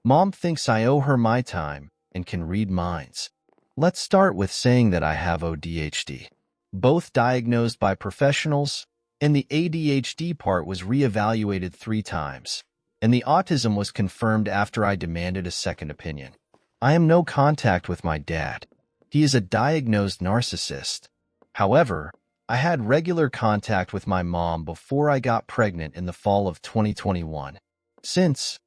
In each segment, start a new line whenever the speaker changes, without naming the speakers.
Mom thinks I owe her my time and can read minds. Let's start with saying that I have ADHD, both diagnosed by professionals, and the ADHD part was reevaluated 3 times, and the autism was confirmed after I demanded a second opinion. I am no contact with my dad. He is a diagnosed narcissist. However, I had regular contact with my mom before I got pregnant in the fall of 2021. Since,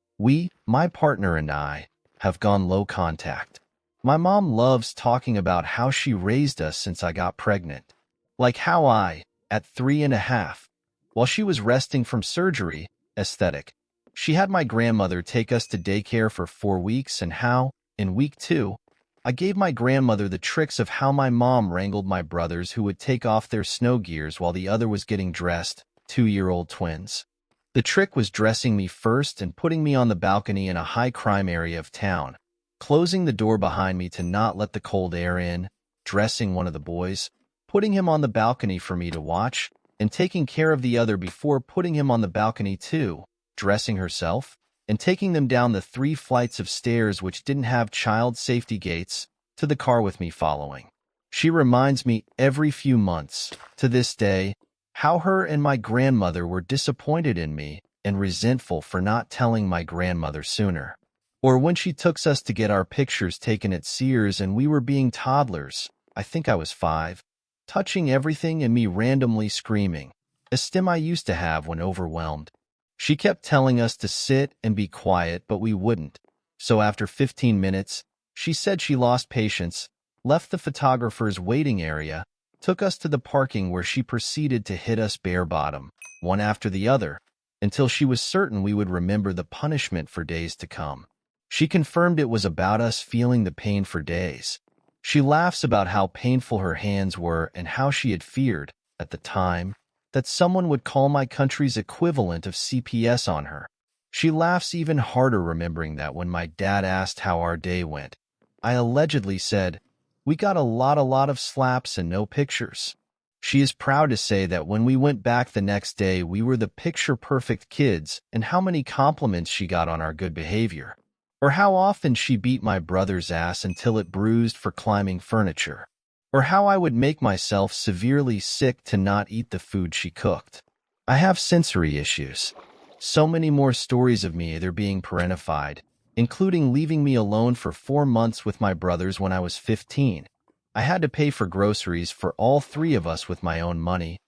my partner and I, have gone low contact. My mom loves talking about how she raised us since I got pregnant. Like how I, at 3.5, while she was resting from surgery, aesthetic, she had my grandmother take us to daycare for 4 weeks, and how, in week 2, I gave my grandmother the tricks of how my mom wrangled my brothers who would take off their snow gears while the other was getting dressed, 2-year-old twins. The trick was dressing me first and putting me on the balcony in a high-crime area of town, closing the door behind me to not let the cold air in, dressing one of the boys, putting him on the balcony for me to watch, and taking care of the other before putting him on the balcony too, dressing herself, and taking them down the 3 flights of stairs which didn't have child safety gates, to the car with me following. She reminds me every few months, to this day, how her and my grandmother were disappointed in me and resentful for not telling my grandmother sooner. Or when she took us to get our pictures taken at Sears and we were being toddlers, I think I was 5, touching everything and me randomly screaming, a stim I used to have when overwhelmed. She kept telling us to sit and be quiet, but we wouldn't. So after 15 minutes, she said she lost patience, left the photographer's waiting area, took us to the parking where she proceeded to hit us bare bottom, one after the other, until she was certain we would remember the punishment for days to come. She confirmed it was about us feeling the pain for days. She laughs about how painful her hands were and how she had feared, at the time, that someone would call my country's equivalent of CPS on her. She laughs even harder remembering that when my dad asked how our day went, I allegedly said, "We got a lot of slaps and no pictures." She is proud to say that when we went back the next day, we were the picture-perfect kids, and how many compliments she got on our good behavior. Or how often she beat my brother's ass until it bruised for climbing furniture. Or how I would make myself severely sick to not eat the food she cooked. I have sensory issues. So many more stories of me either being parentified, including leaving me alone for 4 months with my brothers when I was 15. I had to pay for groceries for all 3 of us with my own money,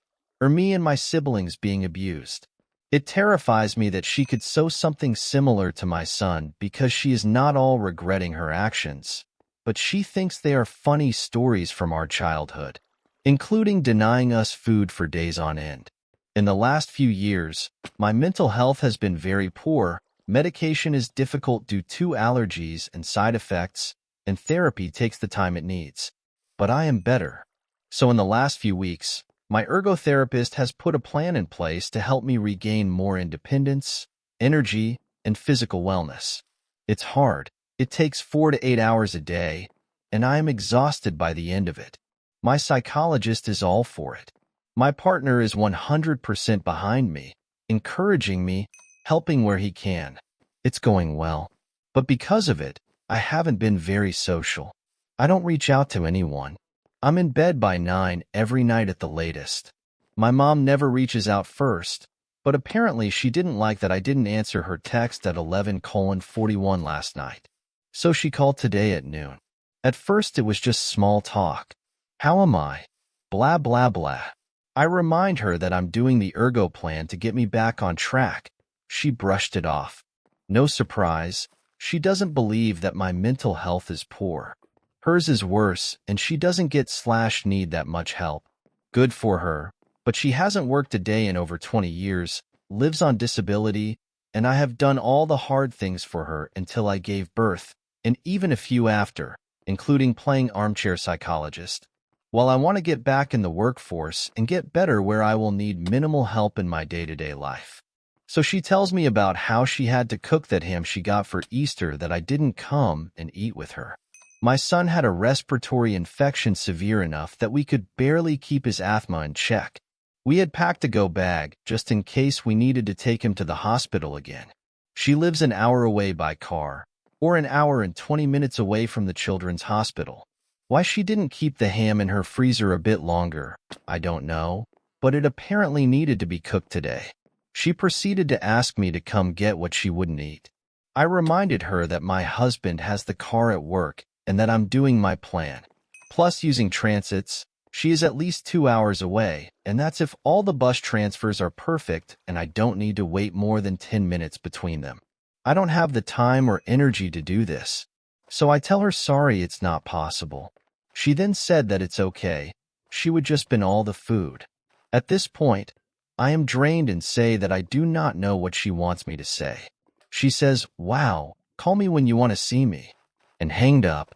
or me and my siblings being abused. It terrifies me that she could sow something similar to my son because she is not all regretting her actions, but she thinks they are funny stories from our childhood, including denying us food for days on end. In the last few years, my mental health has been very poor. Medication is difficult due to allergies and side effects, and therapy takes the time it needs. But I am better. So in the last few weeks, my ergotherapist has put a plan in place to help me regain more independence, energy, and physical wellness. It's hard. It takes 4 to 8 hours a day, and I am exhausted by the end of it. My psychologist is all for it. My partner is 100% behind me, encouraging me, helping where he can. It's going well. But because of it, I haven't been very social. I don't reach out to anyone. I'm in bed by 9 every night at the latest. My mom never reaches out first, but apparently she didn't like that I didn't answer her text at 11:41 last night. So she called today at noon. At first it was just small talk. How am I? Blah blah blah. I remind her that I'm doing the ergo plan to get me back on track. She brushed it off. No surprise, she doesn't believe that my mental health is poor. Hers is worse, and she doesn't get/need that much help. Good for her, but she hasn't worked a day in over 20 years, lives on disability, and I have done all the hard things for her until I gave birth, and even a few after, including playing armchair psychologist. While I want to get back in the workforce and get better where I will need minimal help in my day-to-day life. So she tells me about how she had to cook that ham she got for Easter that I didn't come and eat with her. My son had a respiratory infection severe enough that we could barely keep his asthma in check. We had packed a go bag just in case we needed to take him to the hospital again. She lives an hour away by car, or an hour and 20 minutes away from the children's hospital. Why she didn't keep the ham in her freezer a bit longer, I don't know, but it apparently needed to be cooked today. She proceeded to ask me to come get what she wouldn't eat. I reminded her that my husband has the car at work and that I'm doing my plan. Plus, using transits, she is at least 2 hours away, and that's if all the bus transfers are perfect and I don't need to wait more than 10 minutes between them. I don't have the time or energy to do this, so I tell her sorry it's not possible. She then said that it's okay. She would just bin all the food. At this point, I am drained and say that I do not know what she wants me to say. She says, "Wow, call me when you want to see me," and hanged up.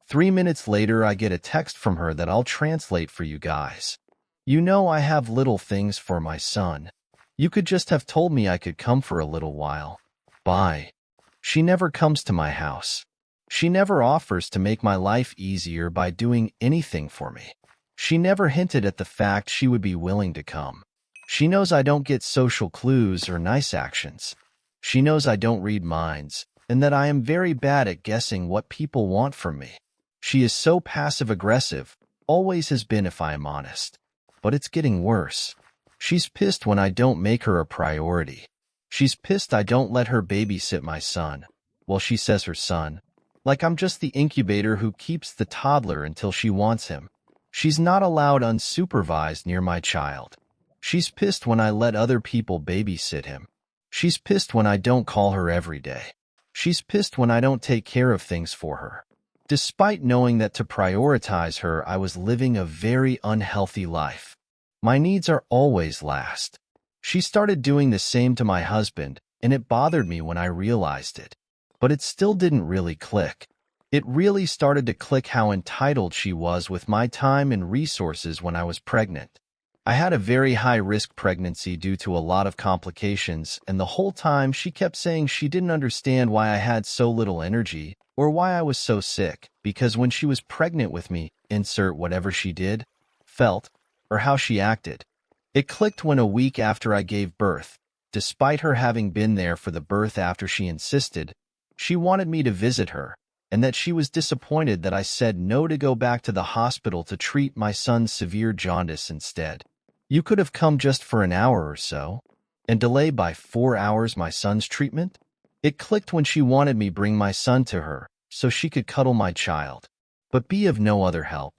3 minutes later, I get a text from her that I'll translate for you guys. "You know I have little things for my son. You could just have told me I could come for a little while. Bye." She never comes to my house. She never offers to make my life easier by doing anything for me. She never hinted at the fact she would be willing to come. She knows I don't get social clues or nice actions. She knows I don't read minds, and that I am very bad at guessing what people want from me. She is so passive-aggressive, always has been if I am honest. But it's getting worse. She's pissed when I don't make her a priority. She's pissed I don't let her babysit my son. Well, she says her son. Like I'm just the incubator who keeps the toddler until she wants him. She's not allowed unsupervised near my child. She's pissed when I let other people babysit him. She's pissed when I don't call her every day. She's pissed when I don't take care of things for her. Despite knowing that to prioritize her, I was living a very unhealthy life. My needs are always last. She started doing the same to my husband, and it bothered me when I realized it. But it still didn't really click. It really started to click how entitled she was with my time and resources when I was pregnant. I had a very high-risk pregnancy due to a lot of complications, and the whole time she kept saying she didn't understand why I had so little energy or why I was so sick, because when she was pregnant with me, insert whatever she did, felt, or how she acted. It clicked when a week after I gave birth, despite her having been there for the birth after she insisted, she wanted me to visit her, and that she was disappointed that I said no to go back to the hospital to treat my son's severe jaundice instead. "You could have come just for an hour or so, and delay by 4 hours my son's treatment?" It clicked when she wanted me bring my son to her, so she could cuddle my child, but be of no other help.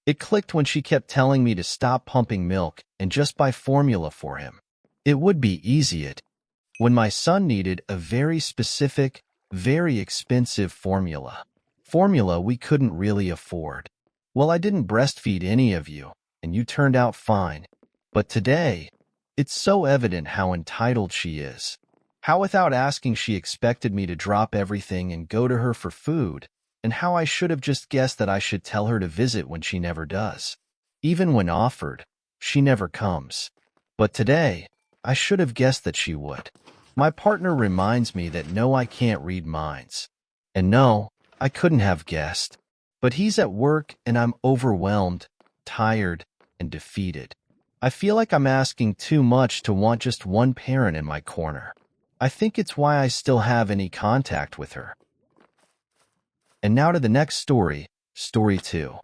It clicked when she kept telling me to stop pumping milk and just buy formula for him. It would be easy when my son needed a very specific, very expensive formula. Formula we couldn't really afford. Well, I didn't breastfeed any of you, and you turned out fine. But today, it's so evident how entitled she is. How without asking she expected me to drop everything and go to her for food, and how I should have just guessed that I should tell her to visit when she never does. Even when offered, she never comes. But today, I should have guessed that she would. My partner reminds me that no, I can't read minds. And no, I couldn't have guessed. But he's at work and I'm overwhelmed, tired, and defeated. I feel like I'm asking too much to want just one parent in my corner. I think it's why I still have any contact with her. And now to the next story, story 2.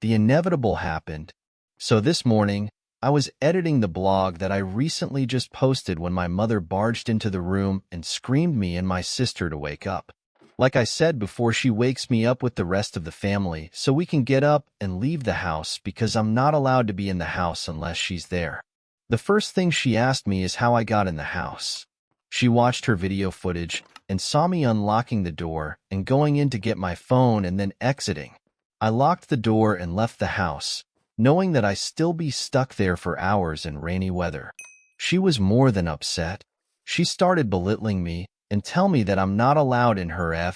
The inevitable happened. So this morning, I was editing the blog that I recently just posted when my mother barged into the room and screamed me and my sister to wake up. Like I said before, she wakes me up with the rest of the family so we can get up and leave the house because I'm not allowed to be in the house unless she's there. The first thing she asked me is how I got in the house. She watched her video footage and saw me unlocking the door and going in to get my phone and then exiting. I locked the door and left the house, knowing that I'd still be stuck there for hours in rainy weather. She was more than upset. She started belittling me and tell me that I'm not allowed in her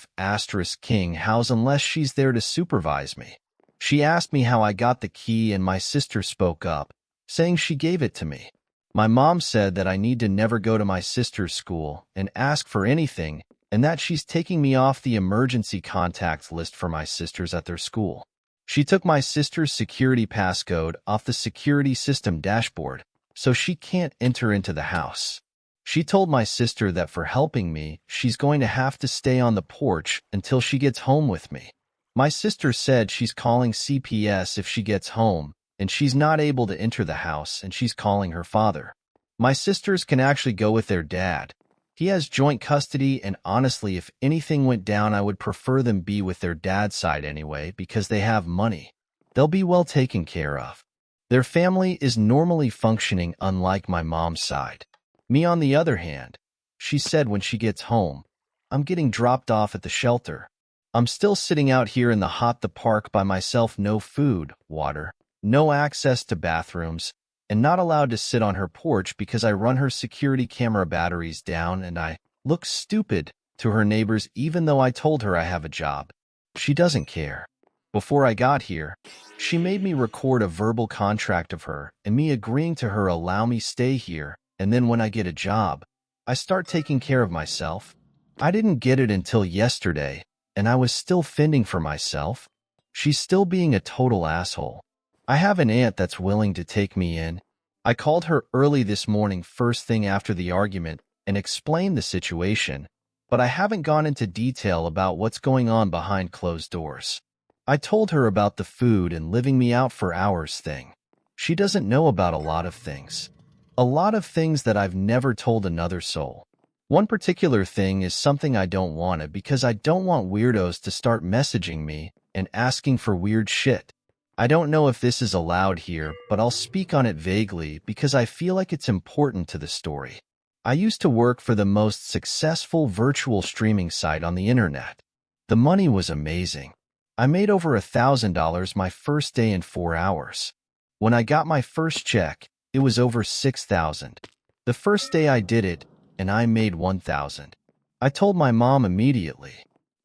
King house unless she's there to supervise me. She asked me how I got the key and my sister spoke up, saying she gave it to me. My mom said that I need to never go to my sister's school and ask for anything, and that she's taking me off the emergency contact list for my sisters at their school. She took my sister's security passcode off the security system dashboard, so she can't enter into the house. She told my sister that for helping me, she's going to have to stay on the porch until she gets home with me. My sister said she's calling CPS if she gets home, and she's not able to enter the house, and she's calling her father. My sisters can actually go with their dad. He has joint custody, and honestly, if anything went down, I would prefer them be with their dad's side anyway, because they have money. They'll be well taken care of. Their family is normally functioning, unlike my mom's side. Me, on the other hand, she said when she gets home, I'm getting dropped off at the shelter. I'm still sitting out here in the park by myself, no food, water, no access to bathrooms, and not allowed to sit on her porch because I run her security camera batteries down and I look stupid to her neighbors even though I told her I have a job. She doesn't care. Before I got here, she made me record a verbal contract of her and me agreeing to her allow me stay here, and then when I get a job, I start taking care of myself. I didn't get it until yesterday, and I was still fending for myself. She's still being a total asshole. I have an aunt that's willing to take me in. I called her early this morning, first thing after the argument, and explained the situation, but I haven't gone into detail about what's going on behind closed doors. I told her about the food and living me out for hours thing. She doesn't know about a lot of things. A lot of things that I've never told another soul. One particular thing is something I don't want it because I don't want weirdos to start messaging me and asking for weird shit. I don't know if this is allowed here, but I'll speak on it vaguely because I feel like it's important to the story. I used to work for the most successful virtual streaming site on the internet. The money was amazing. I made over $1,000 my first day in 4 hours. When I got my first check, it was over $6,000. The first day I did it, and I made $1,000. I told my mom immediately.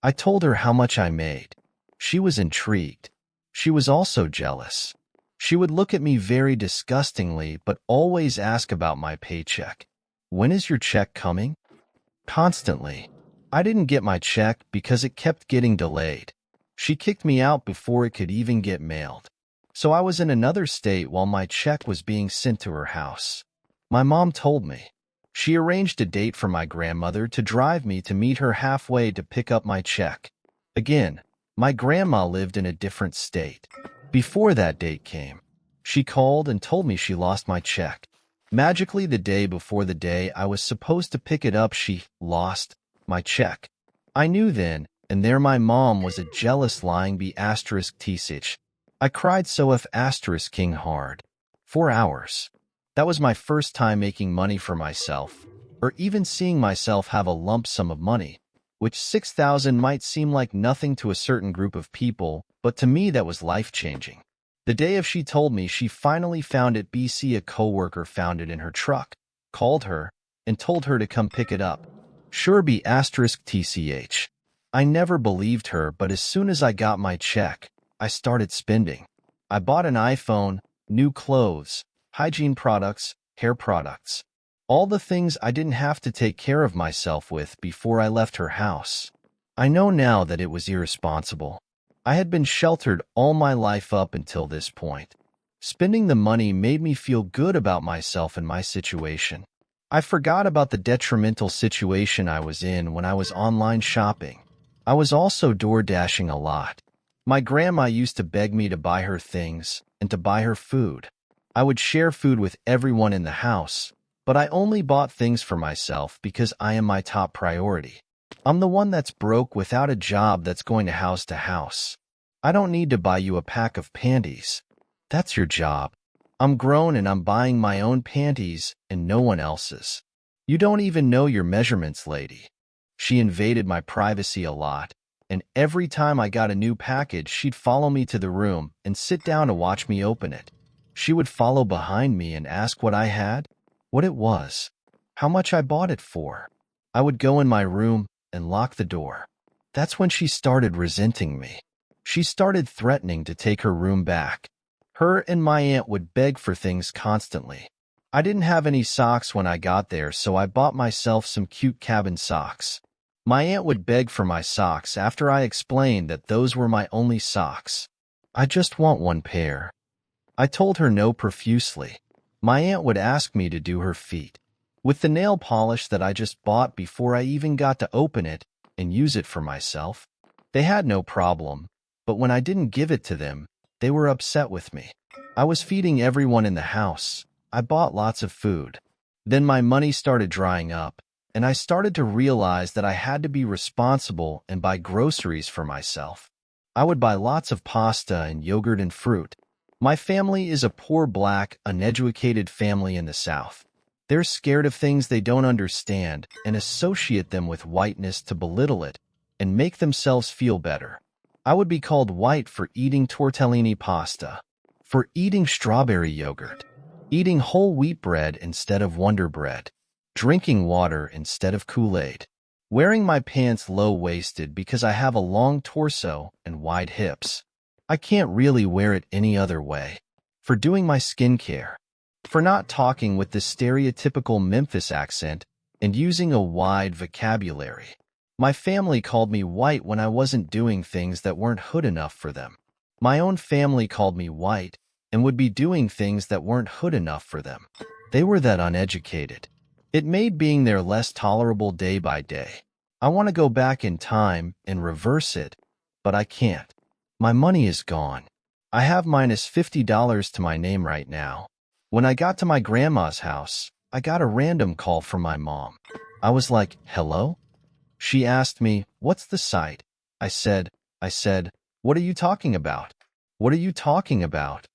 I told her how much I made. She was intrigued. She was also jealous. She would look at me very disgustingly, but always ask about my paycheck. When is your check coming? Constantly. I didn't get my check because it kept getting delayed. She kicked me out before it could even get mailed. So I was in another state while my check was being sent to her house. My mom told me. She arranged a date for my grandmother to drive me to meet her halfway to pick up my check. Again, my grandma lived in a different state. Before that date came, she called and told me she lost my check. Magically, the day before the day I was supposed to pick it up, she lost my check. I knew then and there my mom was a jealous lying *t6. I cried so *king hard. 4 hours. That was my first time making money for myself, or even seeing myself have a lump sum of money, which 6,000 might seem like nothing to a certain group of people, but to me that was life-changing. The day of she told me she finally found it, a coworker found it in her truck, called her, and told her to come pick it up. Sure *tch. I never believed her, but as soon as I got my check, I started spending. I bought an iPhone, new clothes, hygiene products, hair products. All the things I didn't have to take care of myself with before I left her house. I know now that it was irresponsible. I had been sheltered all my life up until this point. Spending the money made me feel good about myself and my situation. I forgot about the detrimental situation I was in when I was online shopping. I was also door dashing a lot. My grandma used to beg me to buy her things and to buy her food. I would share food with everyone in the house, but I only bought things for myself because I am my top priority. I'm the one that's broke without a job that's going to house. I don't need to buy you a pack of panties. That's your job. I'm grown and I'm buying my own panties and no one else's. You don't even know your measurements, lady. She invaded my privacy a lot, and every time I got a new package, she'd follow me to the room and sit down to watch me open it. She would follow behind me and ask what I had, what it was, how much I bought it for. I would go in my room and lock the door. That's when she started resenting me. She started threatening to take her room back. Her and my aunt would beg for things constantly. I didn't have any socks when I got there, so I bought myself some cute cabin socks. My aunt would beg for my socks after I explained that those were my only socks. I just want one pair. I told her no profusely. My aunt would ask me to do her feet. with the nail polish that I just bought before I even got to open it and use it for myself. They had no problem, but when I didn't give it to them, they were upset with me. I was feeding everyone in the house. I bought lots of food. Then my money started drying up, and I started to realize that I had to be responsible and buy groceries for myself. I would buy lots of pasta and yogurt and fruit. My family is a poor black, uneducated family in the South. They're scared of things they don't understand and associate them with whiteness to belittle it and make themselves feel better. I would be called white for eating tortellini pasta, for eating strawberry yogurt, eating whole wheat bread instead of Wonder Bread, drinking water instead of Kool-Aid, wearing my pants low-waisted because I have a long torso and wide hips. I can't really wear it any other way, for doing my skincare, for not talking with the stereotypical Memphis accent and using a wide vocabulary. My family called me white when I wasn't doing things that weren't hood enough for them. My own family called me white and would be doing things that weren't hood enough for them. They were that uneducated. It made being there less tolerable day by day. I want to go back in time and reverse it, but I can't. My money is gone. I have -$50 to my name right now. When I got to my grandma's house, I got a random call from my mom. I was like, hello? She asked me, what's the site? I said, what are you talking about? What are you talking about?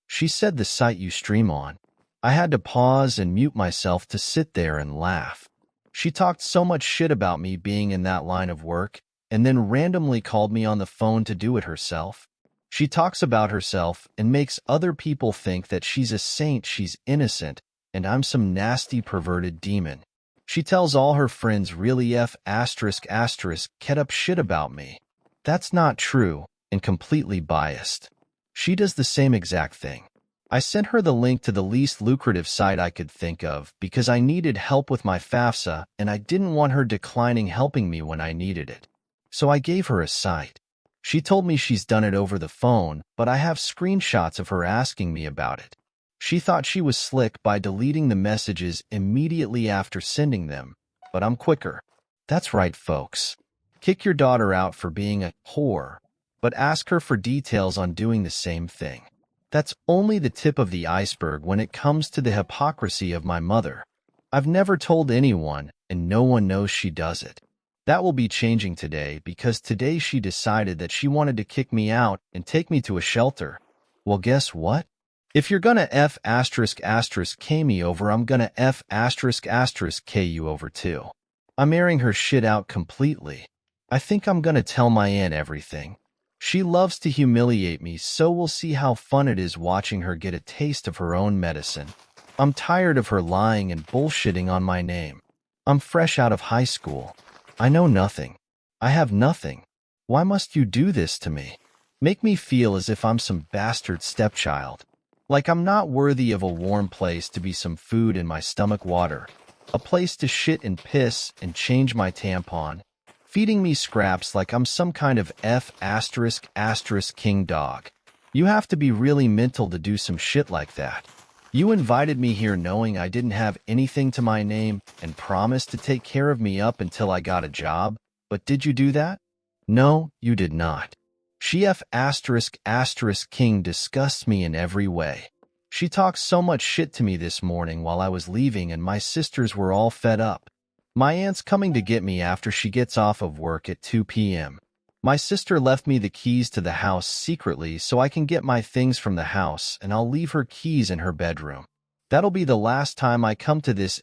She said the site you stream on. I had to pause and mute myself to sit there and laugh. She talked so much shit about me being in that line of work, and then randomly called me on the phone to do it herself. She talks about herself and makes other people think that she's a saint, she's innocent, and I'm some nasty perverted demon. She tells all her friends really kept up shit about me. That's not true and completely biased. She does the same exact thing. I sent her the link to the least lucrative site I could think of because I needed help with my FAFSA and I didn't want her declining helping me when I needed it. So I gave her a site. She told me she's done it over the phone, but I have screenshots of her asking me about it. She thought she was slick by deleting the messages immediately after sending them, but I'm quicker. That's right, folks. Kick your daughter out for being a whore, but ask her for details on doing the same thing. That's only the tip of the iceberg when it comes to the hypocrisy of my mother. I've never told anyone, and no one knows she does it. That will be changing today because today she decided that she wanted to kick me out and take me to a shelter. Well, guess what? If you're gonna K me over, I'm gonna K you over too. I'm airing her shit out completely. I think I'm gonna tell my aunt everything. She loves to humiliate me, so we'll see how fun it is watching her get a taste of her own medicine. I'm tired of her lying and bullshitting on my name. I'm fresh out of high school. I know nothing. I have nothing. Why must you do this to me? Make me feel as if I'm some bastard stepchild. Like I'm not worthy of a warm place to be some food in my stomach water, a place to shit and piss and change my tampon, feeding me scraps like I'm some kind of king dog. You have to be really mental to do some shit like that. You invited me here knowing I didn't have anything to my name and promised to take care of me up until I got a job, but did you do that? No, you did not. She king disgusts me in every way. She talked so much shit to me this morning while I was leaving and my sisters were all fed up. My aunt's coming to get me after she gets off of work at 2 p.m. My sister left me the keys to the house secretly so I can get my things from the house and I'll leave her keys in her bedroom. That'll be the last time I come to this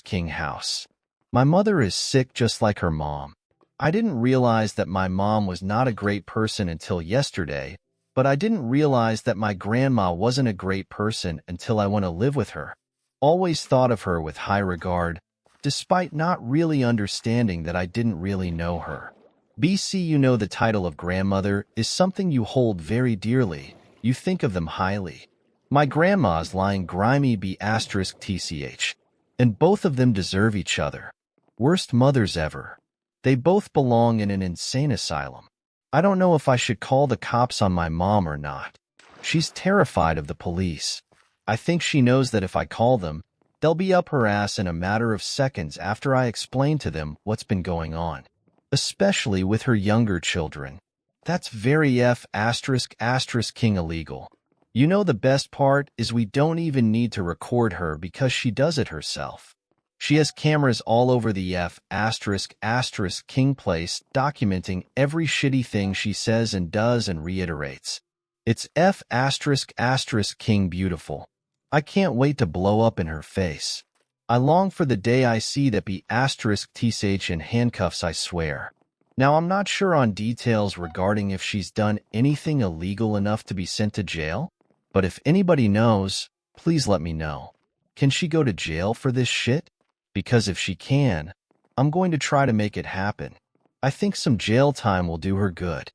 king house. My mother is sick just like her mom. I didn't realize that my mom was not a great person until yesterday, but I didn't realize that my grandma wasn't a great person until I went to live with her. Always thought of her with high regard, despite not really understanding that I didn't really know her. You know the title of grandmother is something you hold very dearly. You think of them highly. My grandma's lying grimy tch, and both of them deserve each other. Worst mothers ever. They both belong in an insane asylum. I don't know if I should call the cops on my mom or not. She's terrified of the police. I think she knows that if I call them, They'll be up her ass in a matter of seconds after I explain to them what's been going on, especially with her younger children. That's very F***king illegal. You know the best part is we don't even need to record her because she does it herself. She has cameras all over the F***king place documenting every shitty thing she says and does and reiterates. It's F***king beautiful. I can't wait to blow up in her face. I long for the day I see that be *tsh in handcuffs, I swear. Now, I'm not sure on details regarding if she's done anything illegal enough to be sent to jail, but if anybody knows, please let me know. Can she go to jail for this shit? Because if she can, I'm going to try to make it happen. I think some jail time will do her good.